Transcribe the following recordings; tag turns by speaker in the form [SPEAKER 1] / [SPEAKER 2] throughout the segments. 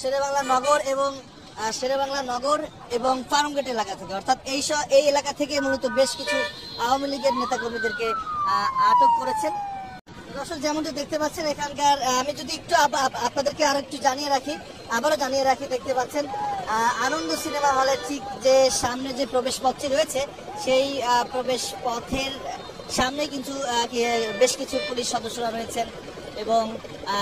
[SPEAKER 1] শেরেবাংলা নগর এবং শেরেবাংলা নগর এবং ফার্মগেট এলাকা থেকে, অর্থাৎ এই এলাকা থেকে মূলত বেশ কিছু আওয়ামী লীগের নেতাকর্মীদেরকে আটক করেছেন। দর্শক যেমনটি দেখতে পাচ্ছেন এখানকার, আমি যদি একটু আপনাদেরকে আরো একটু আবারও জানিয়ে রাখি, দেখতে পাচ্ছেন আনন্দ সিনেমা হলের ঠিক যে সামনে যে প্রবেশ পথটি রয়েছে সেই প্রবেশ পথের সামনে কিন্তু বেশ কিছু পুলিশ সদস্যরা রয়েছেন এবং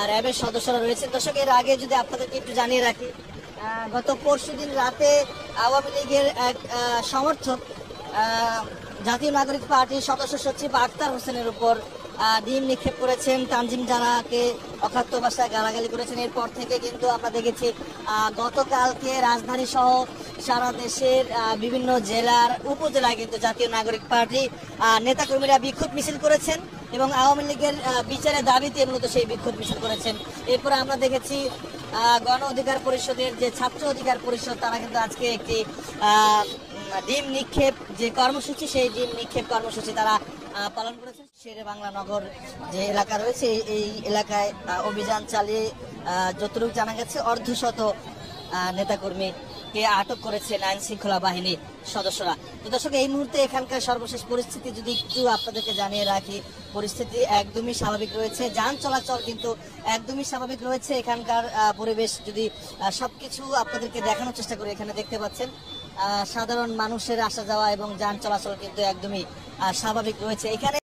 [SPEAKER 1] র্যাবের সদস্যরা রয়েছেন। দর্শক এর আগে যদি আপনাদেরকে একটু জানিয়ে রাখি, গত পরশুদিন রাতে আওয়ামী লীগের এক সমর্থক জাতীয় নাগরিক পার্টির সদস্য সচিব আক্তার হোসেনের উপর ডিম নিক্ষেপ করেছেন, তানজিম জানাকে অখাদ্য ভাষায় গালাগালি করেছেন। এরপর থেকে কিন্তু আমরা দেখেছি গতকালকে রাজধানী সহ সারা দেশের বিভিন্ন জেলার উপজেলায় কিন্তু জাতীয় নাগরিক পার্টি নেতাকর্মীরা বিক্ষোভ মিছিল করেছেন এবং আওয়ামী লীগের বিচারের দাবিতে মূলত সেই বিক্ষোভ মিছিল করেছেন। এরপর আমরা দেখেছি গণ অধিকার পরিষদের যে ছাত্র অধিকার পরিষদ, তারা কিন্তু আজকে একটি ডিম নিক্ষেপ যে কর্মসূচি, সেই ডিম নিক্ষেপ কর্মসূচি তারা পালন করেছেন। শেরেবাংলা নগর যে এলাকা রয়েছে এই এলাকায় অভিযান চালিয়ে যতটুকু জানা গেছে অর্ধশত নেতাকর্মীকে আটক করেছেন আইন শৃঙ্খলা বাহিনীর সদস্যরা। তো দর্শক এই মুহূর্তে এখানকার সর্বশেষ পরিস্থিতি যদি একটু আপনাদেরকে জানিয়ে রাখি, পরিস্থিতি একদমই স্বাভাবিক রয়েছে, যান চলাচল কিন্তু একদমই স্বাভাবিক রয়েছে। এখানকার পরিবেশ যদি সবকিছু আপনাদেরকে দেখানোর চেষ্টা করি, এখানে দেখতে পাচ্ছেন সাধারণ মানুষের আসা যাওয়া এবং যান চলাচল কিন্তু একদমই স্বাভাবিক রয়েছে এখানে।